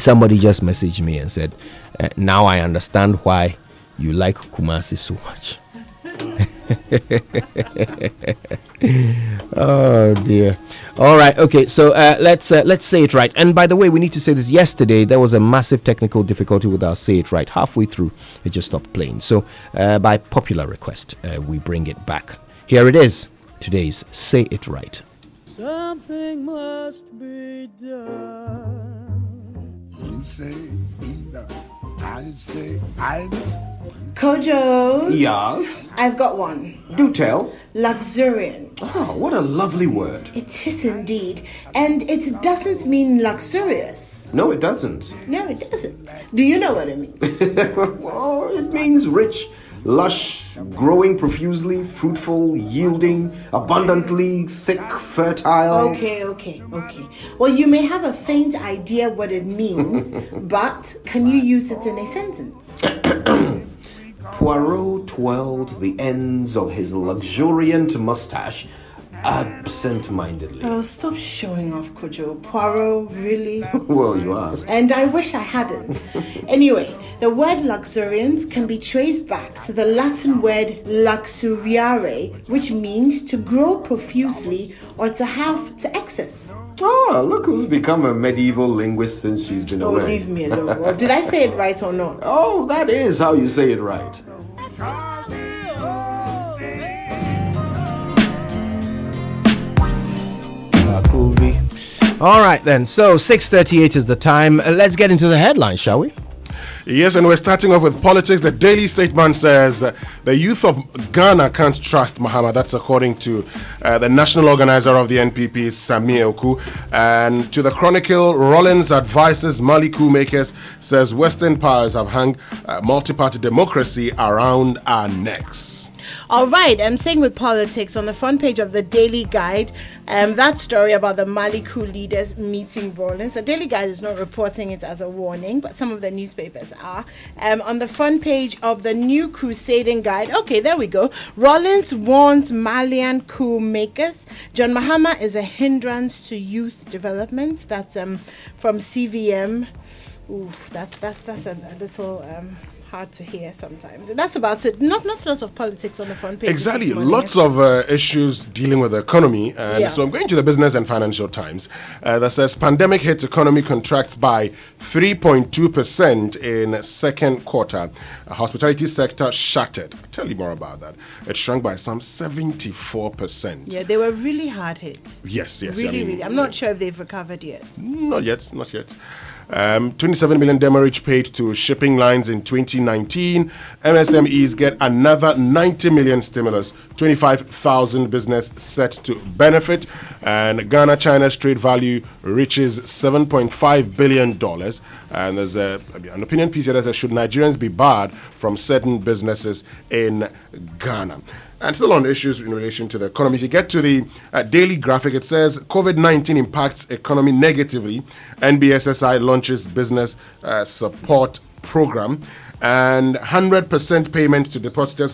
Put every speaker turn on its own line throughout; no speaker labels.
Somebody just messaged me and said, now I understand why you like Kumasi so much. Oh dear. All right. Okay. So let's say it right. And by the way, we need to say this. Yesterday there was a massive technical difficulty with our say it right. Halfway through, it just stopped playing. So by popular request, we bring it back. Here it is. Today's Say It Right.
Something must be done.
You say he does. I say I do.
Kojo.
Yes?
I've got one.
Do tell.
Luxuriant.
Oh, what a lovely word.
It is indeed. And it doesn't mean luxurious.
No, it doesn't.
No, it doesn't. Do you know what it means?
Well, it means rich, lush, growing profusely, fruitful, yielding, abundantly, thick, fertile.
Okay. Well, you may have a faint idea what it means, but can you use it in a sentence?
Poirot twirled the ends of his luxuriant mustache absent-mindedly.
Oh, stop showing off, Kojo. Poirot, really?
Well, you asked.
And I wish I hadn't. Anyway, the word luxuriance can be traced back to the Latin word luxuriare, which means to grow profusely or to have to excess.
Oh, look who's become a medieval linguist since she's been away.
Oh, leave me alone. Well, did I say it right or not?
Oh, that is how you say it right.
Cool. All right then. So 6:38 is the time. Let's get into the headlines, shall we?
Yes, and we're starting off with politics. The Daily Statesman says the youth of Ghana can't trust Mahama. That's according to the national organizer of the NPP, Samia Oku. And to the Chronicle, Rollins advises Mali coup makers, says Western powers have hung multi-party democracy around our necks.
All right, I'm staying with politics. On the front page of the Daily Guide, that story about the Mali coup leaders meeting Rollins. The Daily Guide is not reporting it as a warning, but some of the newspapers are. On the front page of the New Crusading Guide, okay, there we go. Rollins warns Malian coup makers. John Mahama is a hindrance to youth development. That's from CVM. Ooh, that's a little hard to hear sometimes. That's about it. Not lots of politics on the front page.
Exactly. Lots of issues dealing with the economy. And so I'm going to the Business and Financial Times that says pandemic hits economy contracts by 3.2% in second quarter. Hospitality sector shattered. I'll tell you more about that. It shrunk by some 74%.
Yeah, they were really hard hit.
Yes.
Really. I'm not sure if they've recovered yet.
Not yet. 27 million demurrage paid to shipping lines in 2019. MSMEs get another 90 million stimulus. 25,000 business set to benefit. And Ghana-China's trade value reaches $7.5 billion. And there's an opinion piece here that says, should Nigerians be barred from certain businesses in Ghana? And still on issues in relation to the economy, if you get to the daily graphic, it says COVID-19 impacts economy negatively. NBSSI launches business support program, and 100% payments to depositors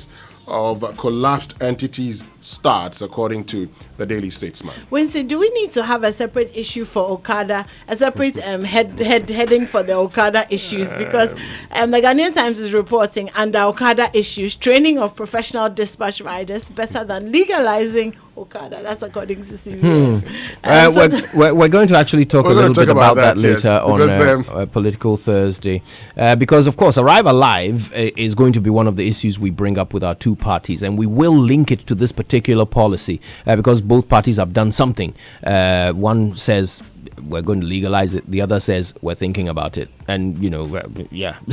of collapsed entities starts, according to the Daily Statesman.
Winston, do we need to have a separate issue for Okada, a separate heading for the Okada issues? Because the Ghanaian Times is reporting under Okada issues, training of professional dispatch riders better than legalizing Okada. That's according to CBS.
We're going to actually talk a little bit about that later on Political Thursday. Because, of course, Arrive Alive is going to be one of the issues we bring up with our two parties, and we will link it to this particular policy because both parties have done something. One says we're going to legalize it, the other says we're thinking about it, and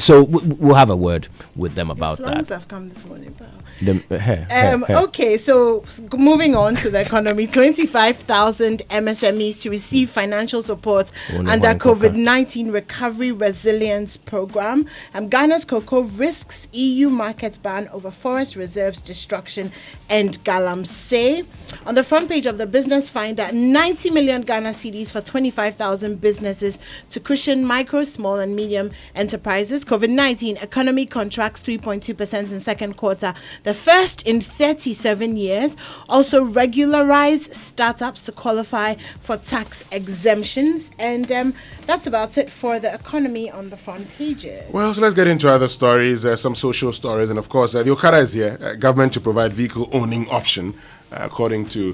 so we'll have a word with them about that.
Have come this morning, okay, so moving on to the economy, 25,000 MSMEs to receive financial support under COVID-19 Recovery Resilience Program. Ghana's cocoa risks EU market ban over forest reserves destruction and Galamsey. On the front page of the Business Finder, 90 million Ghana cedis for 25,000 businesses to cushion micro, small and and medium enterprises. COVID-19 economy contracts 3.2% in second quarter, the first in 37 years. Also regularized startups to qualify for tax exemptions. And that's about it for the economy on the front pages.
Well, so let's get into other stories, some social stories, and of course, the Okada is here, government to provide vehicle owning option, according to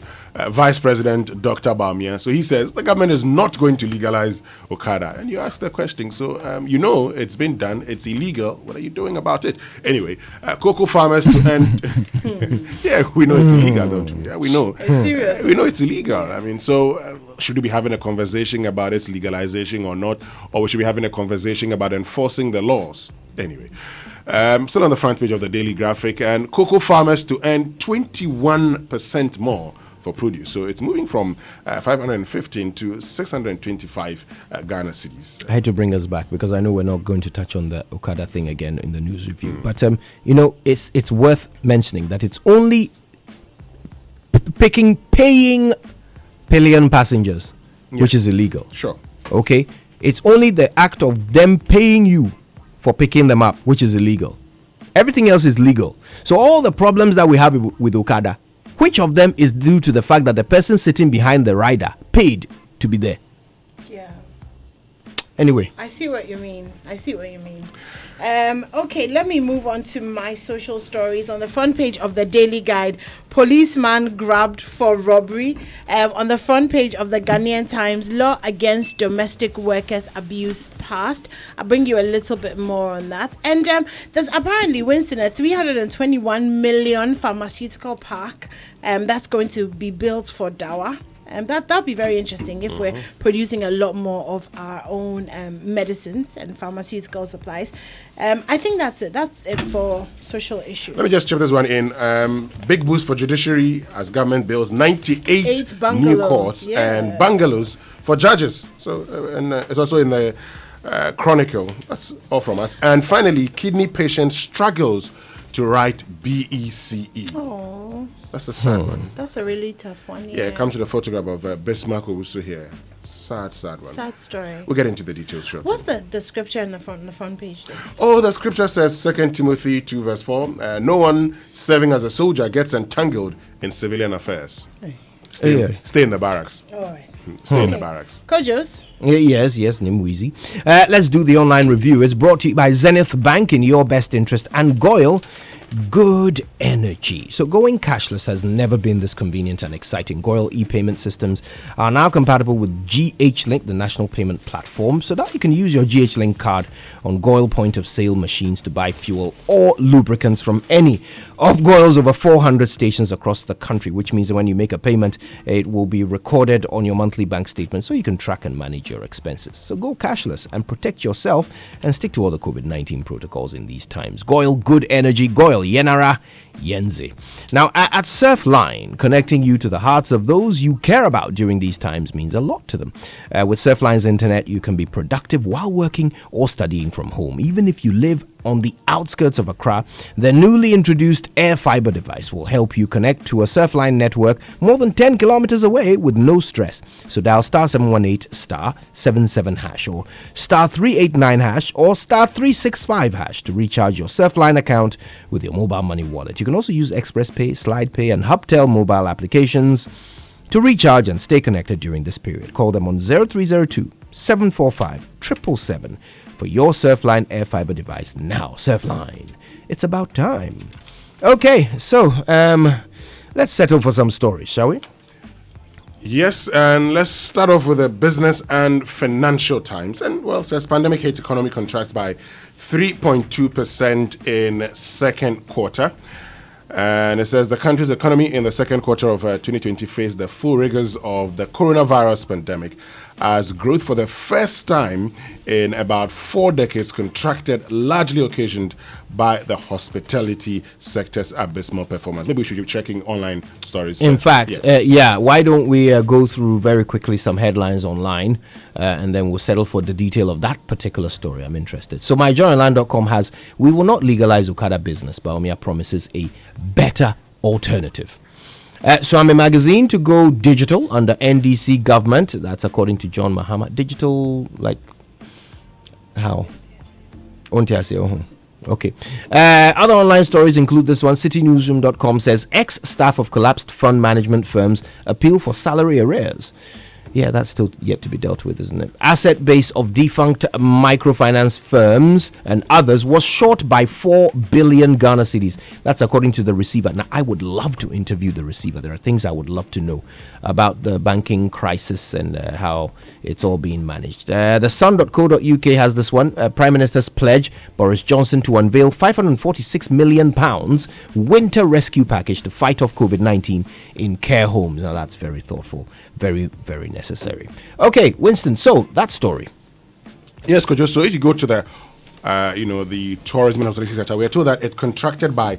Vice President Dr. Bawumia. So he says the government is not going to legalize Okada. And you ask the question, so it's been done, it's illegal, what are you doing about it? Anyway, cocoa farmers and yeah, we know it's illegal, don't we? Yeah, we know. We know it's illegal. I mean, so should we be having a conversation about its legalization or not? Or should we be having a conversation about enforcing the laws? Anyway. Still on the front page of the Daily Graphic, and cocoa farmers to earn 21% more for produce. So it's moving from 515 to 625 Ghana cedis.
I had to bring us back because I know we're not going to touch on the Okada thing again in the news review. But it's worth mentioning that it's only paying pillion passengers, which is illegal.
Sure.
Okay? It's only the act of them paying you for picking them up, which is illegal. Everything else is legal. So all the problems that we have with Okada, which of them is due to the fact that the person sitting behind the rider paid to be there?
Yeah.
Anyway.
I see what you mean. Okay, let me move on to my social stories. On the front page of the Daily Guide, policeman grabbed for robbery. On the front page of the Ghanaian Times, law against domestic workers abuse passed. I'll bring you a little bit more on that. And there's apparently, Winston, a 321 million pharmaceutical park that's going to be built for Dawa. That'll be very interesting if we're producing a lot more of our own medicines and pharmaceutical supplies. I think that's it. That's it for social issues.
Let me just chip this one in. Big boost for judiciary as government builds 98 new courts and bungalows for judges. So and it's also in the Chronicle. That's all from us. And finally, kidney patient struggles to write BECE.
Oh,
that's a sad one.
That's a really tough one.
Yeah, it comes to the photograph of Bismarck Owusu here. Sad one.
Sad story.
We'll get into the details shortly.
What's the scripture on the front page?
Oh, the scripture says 2 Timothy 2 verse 4. No one serving as a soldier gets entangled in civilian affairs. Stay in the barracks.
All right.
Stay in the barracks.
Kojos?
Yes, Nimwizi. Let's do the online review. It's brought to you by Zenith Bank in your best interest and Goyle Good Energy. So going cashless has never been this convenient and exciting. Goyle e-payment systems are now compatible with GH-Link, the national payment platform, so that you can use your GH-Link card on Goyle point-of-sale machines to buy fuel or lubricants from any of Goyle's over 400 stations across the country, which means that when you make a payment, it will be recorded on your monthly bank statement so you can track and manage your expenses. So go cashless and protect yourself and stick to all the COVID-19 protocols in these times. Goyle Good Energy, Goyle Yenara Yenze. Now, at Surfline, connecting you to the hearts of those you care about during these times means a lot to them. With Surfline's internet, you can be productive while working or studying from home. Even if you live on the outskirts of Accra, the newly introduced Air Fiber device will help you connect to a Surfline network more than 10 kilometers away with no stress. So dial star 718 star 77 hash or star 389 hash or star 365 hash to recharge your Surfline account with your mobile money wallet. You can also use Express Pay, Slide Pay and Hubtel mobile applications to recharge and stay connected during this period. Call them on 0302 745 777 for your Surfline Air Fiber device now. Surfline, it's about time. Okay, so let's settle for some stories, shall we?
Yes, and let's start off with the Business and Financial Times. And, well, it says pandemic hit economy contracts by 3.2% in second quarter. And it says the country's economy in the second quarter of 2020 faced the full rigors of the coronavirus pandemic as growth for the first time in about 4 decades contracted, largely occasioned by the hospitality sector's abysmal performance. Maybe we should be checking online stories.
In fact, why don't we go through very quickly some headlines online and then we'll settle for the detail of that particular story. I'm interested. So myjoyonline.com has, we will not legalize Okada business. Bawumia promises a better alternative. So I'm a magazine to go digital under NDC government. That's according to John Mahama. Digital, like How? Okay. Other online stories include this one. CityNewsroom.com says ex-staff of collapsed fund management firms appeal for salary arrears. Yeah, that's still yet to be dealt with, isn't it? Asset base of defunct microfinance firms and others was short by 4 billion Ghana cedis. That's according to the receiver. Now, I would love to interview the receiver. There are things I would love to know about the banking crisis and how it's all being managed. The Sun.co.uk has this one. Prime Minister's pledge, Boris Johnson to unveil £546 million winter rescue package to fight off COVID-19 in care homes. Now, that's very thoughtful. Very, very necessary. Okay, Winston, so that story.
Yes, Kojo, so if you go to the the tourism and hospitality sector, we are told that it contracted by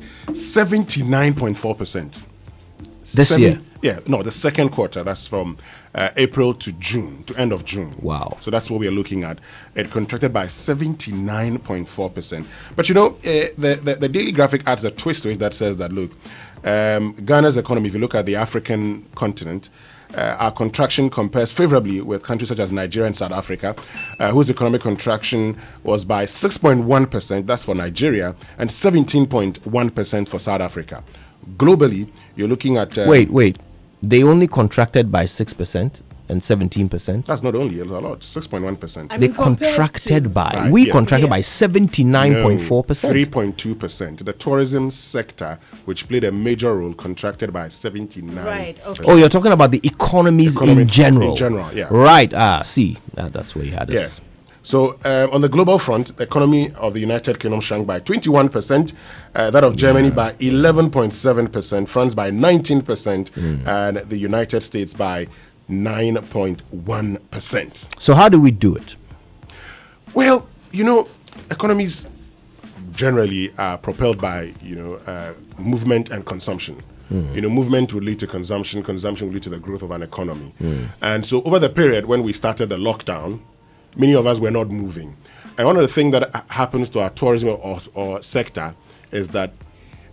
79.4%.
This year?
Yeah, no, the second quarter. That's from April to June, to end of June.
Wow.
So that's what we are looking at. It contracted by 79.4%. But the Daily Graphic adds a twist to it that says that, look, Ghana's economy, if you look at the African continent, our contraction compares favorably with countries such as Nigeria and South Africa, whose economic contraction was by 6.1%, that's for Nigeria, and 17.1% for South Africa. Globally, you're looking at...
Wait. They only contracted by 6% and 17%?
That's not only a lot, 6.1%.
They contracted by... We contracted by 79.4%.
3.2%. The tourism sector, which played a major role, contracted by 79%.
Right, okay.
Oh, you're talking about the economies in general.
In general, yeah.
Right, see, that's where you had it.
Yes. So, on the global front, the economy of the United Kingdom shrunk by 21%, that of Germany by 11.7%, France by 19%, and the United States by 9.1%.
So how do we do it?
Well, economies generally are propelled by, movement and consumption. Movement will lead to consumption will lead to the growth of an economy. And so over the period when we started the lockdown, many of us were not moving. And one of the things that happens to our tourism or sector is that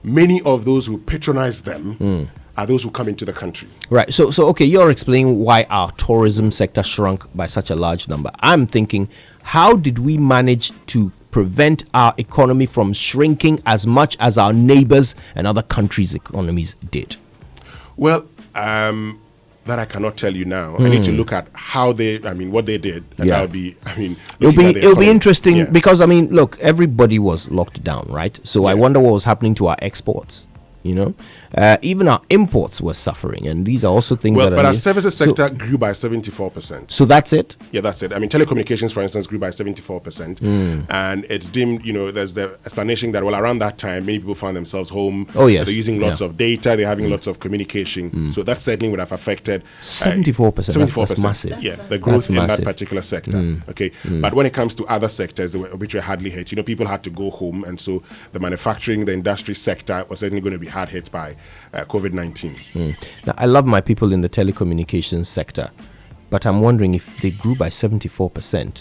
many of those who patronize them are those who come into the country.
Right. So okay, you're explaining why our tourism sector shrunk by such a large number. I'm thinking, how did we manage to prevent our economy from shrinking as much as our neighbors and other countries' economies did?
Well, that I cannot tell you now. I need to look at what they did, and that'll be,
it'll be interesting because, look, everybody was locked down, right? So I wonder what was happening to our exports, Even our imports were suffering, and these are also things that
but our services sector grew by 74%.
So that's it?
Yeah, that's it. Telecommunications, for instance, grew by 74%. And it's deemed, there's the explanation that, around that time, many people found themselves home.
Oh, yes.
They're using lots of data, they're having lots of communication. So that certainly would have affected
74%. That's massive.
Yeah, the growth in that particular sector. Okay. But when it comes to other sectors, which were hardly hit, people had to go home, and so the manufacturing, the industry sector was certainly going to be hard hit by COVID-19.
Now, I love my people in the telecommunications sector, but I'm wondering if they grew by 74%,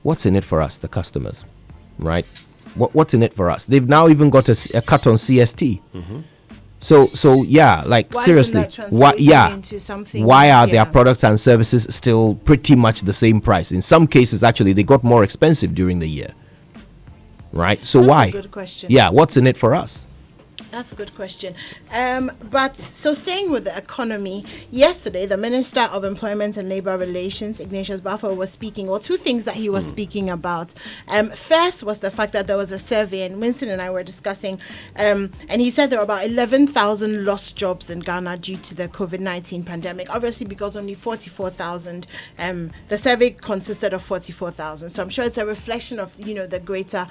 what's in it for us, the customers, right? What's in it for us? They've now even got a cut on CST. So yeah,
why
seriously, why are their products and services still pretty much the same price? In some cases, actually, they got more expensive during the year, right? So
That's
why?
a good question.
Yeah, what's in it for us?
That's a good question. But staying with the economy, yesterday the Minister of Employment and Labour Relations, Ignatius Bafo, was speaking, or two things that he was speaking about. First was the fact that there was a survey, and Winston and I were discussing, and he said there were about 11,000 lost jobs in Ghana due to the COVID-19 pandemic. Obviously, because only 44,000, the survey consisted of 44,000. So I'm sure it's a reflection of the greater,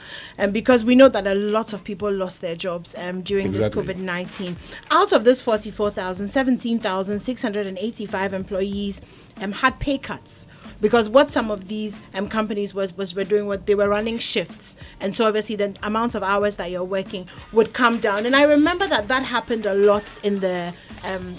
because we know that a lot of people lost their jobs during this COVID-19. Out of this 44,000, 17,685 employees had pay cuts, because what some of these companies were doing was they were running shifts, and so obviously the amount of hours that you're working would come down. And I remember that happened a lot in the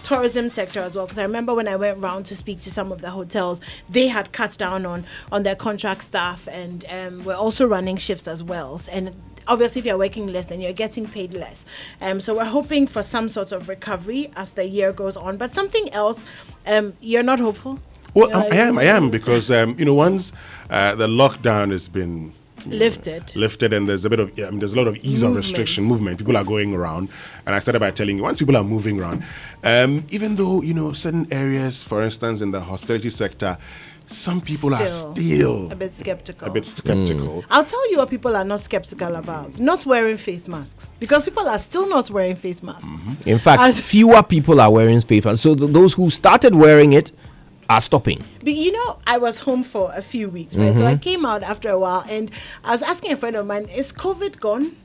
tourism sector as well, because I remember when I went round to speak to some of the hotels, they had cut down on their contract staff, and were also running shifts as well. And obviously, if you're working less, then you're getting paid less. So we're hoping for some sort of recovery as the year goes on. But something else, you're not hopeful?
Well, I am, because, once The lockdown has been lifted, and there's a bit of there's a lot of ease of restriction movement. People are going around, and I started by telling you, once people are moving around, even though certain areas, for instance, in the hospitality sector, some people are still
a bit skeptical.
I'll
tell you what people are not skeptical about: not wearing face masks. Because people are still not wearing face masks.
In fact, fewer people are wearing face masks. So those who started wearing it are stopping.
But I was home for a few weeks, right? So I came out after a while, and I was asking a friend of mine, is COVID gone?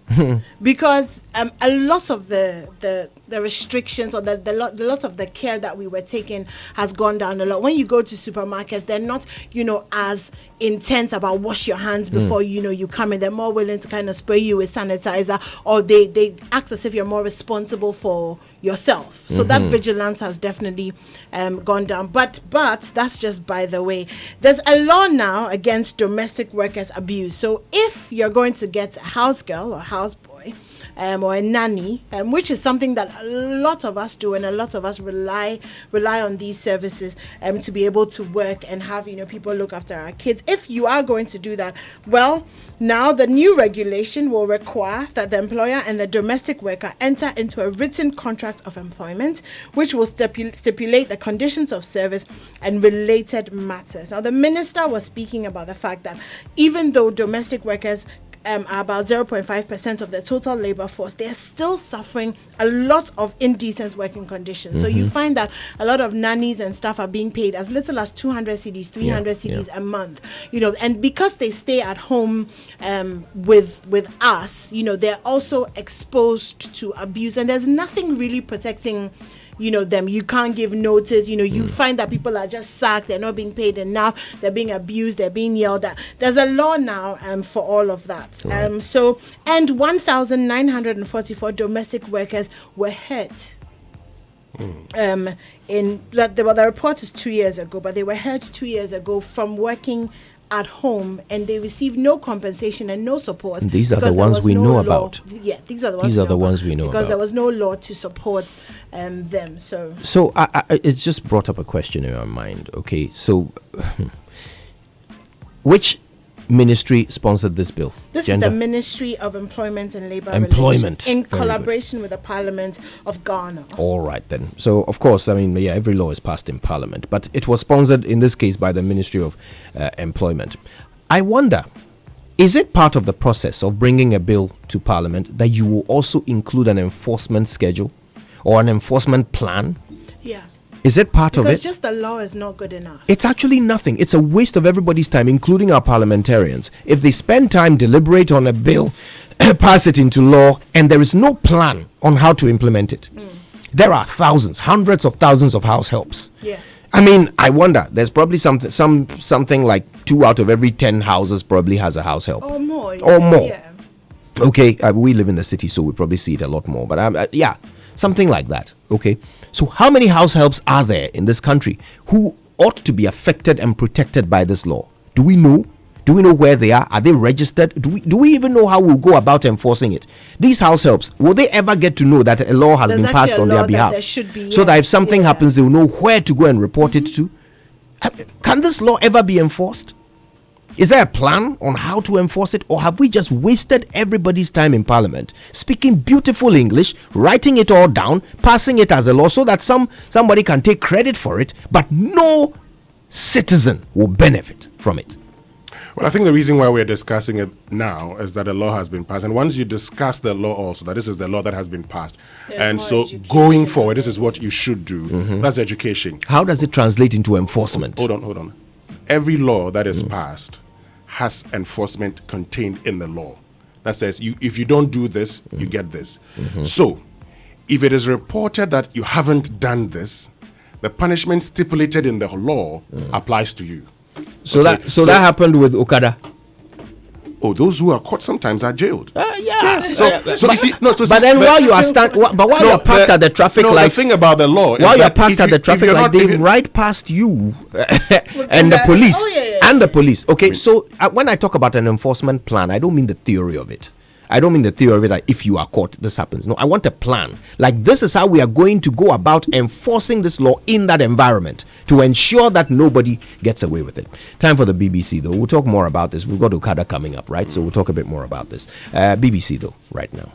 Because a lot of the restrictions or the lot of the care that we were taking has gone down a lot. When you go to supermarkets, they're not, as intense about wash your hands before you come in. They're more willing to kind of spray you with sanitizer, or they act as if you're more responsible for yourself. So that vigilance has definitely gone down. But that's just by the way. There's a law now against domestic workers' abuse. So if you're going to get a house girl or house boy, or a nanny, which is something that a lot of us do, and a lot of us rely on these services to be able to work and have people look after our kids. If you are going to do that, well, now the new regulation will require that the employer and the domestic worker enter into a written contract of employment, which will stipulate the conditions of service and related matters. Now, the minister was speaking about the fact that even though domestic workers are about 0.5% of the total labor force, they're still suffering a lot of indecent working conditions. So you find that a lot of nannies and staff are being paid as little as 200 cedis, 300 cedis a month. And because they stay at home with us, they're also exposed to abuse, and there's nothing really protecting them. You can't give notice. You find that people are just sacked. They're not being paid enough. They're being abused. They're being yelled at. There's a law now for all of that. Right. 1,944 domestic workers were hurt. The report is 2 years ago, but they were hurt 2 years ago from working at home, and they received no compensation and no support.
And these are the ones we know about.
Yeah, these are the ones we know about. Because there was no law to support them. So
it's just brought up a question in my mind. Okay, so which ministry sponsored this bill?
This is the Ministry of Employment and Labor
Relations,
in collaboration with the Parliament of Ghana.
All right then. So of course, every law is passed in Parliament, but it was sponsored in this case by the Ministry of Employment. I wonder, is it part of the process of bringing a bill to Parliament that you will also include an enforcement schedule or an enforcement plan?
Yeah.
Is it part of it?
Because just the law is not good enough.
It's actually nothing. It's a waste of everybody's time, including our parliamentarians. If they spend time, deliberate on a bill, pass it into law, and there is no plan on how to implement it. There are thousands, hundreds of thousands of house helps.
Yeah.
I wonder, there's probably something like 2 out of every 10 houses probably has a house help.
Or more.
Yeah. Okay, we live in the city, so we probably see it a lot more. But something like that. Okay. So how many house helps are there in this country who ought to be affected and protected by this law? Do we know? Do we know where they are? Are they registered? Do we even know how we'll go about enforcing it? These house helps, will they ever get to know that a law has been passed on their behalf? So that if something happens, they'll know where to go and report it to? Can this law ever be enforced? Is there a plan on how to enforce it, or have we just wasted everybody's time in Parliament speaking beautiful English, writing it all down, passing it as a law so that somebody can take credit for it, but no citizen will benefit from it?
Well, I think the reason why we're discussing it now is that a law has been passed, and once you discuss the law also, that this is the law that has been passed, and so going forward, this is what you should do. That's education.
How does it translate into enforcement?
Hold on. Every law that is passed has enforcement contained in the law. That says, if you don't do this, you get this. So, if it is reported that you haven't done this, the punishment stipulated in the law applies to you.
So that happened with Okada.
Oh, those who are caught sometimes are jailed.
But then while you are you're parked at the traffic light,
the thing about the law,
while you're parked at the traffic light, they right past you and the police. And the police. Okay, so when I talk about an enforcement plan, I don't mean the theory of it. I don't mean the theory of it that if you are caught, this happens. No, I want a plan. Like, this is how we are going to go about enforcing this law in that environment to ensure that nobody gets away with it. Time for the BBC, though. We'll talk more about this. We've got Okada coming up, right? So we'll talk a bit more about this. BBC, though, right now.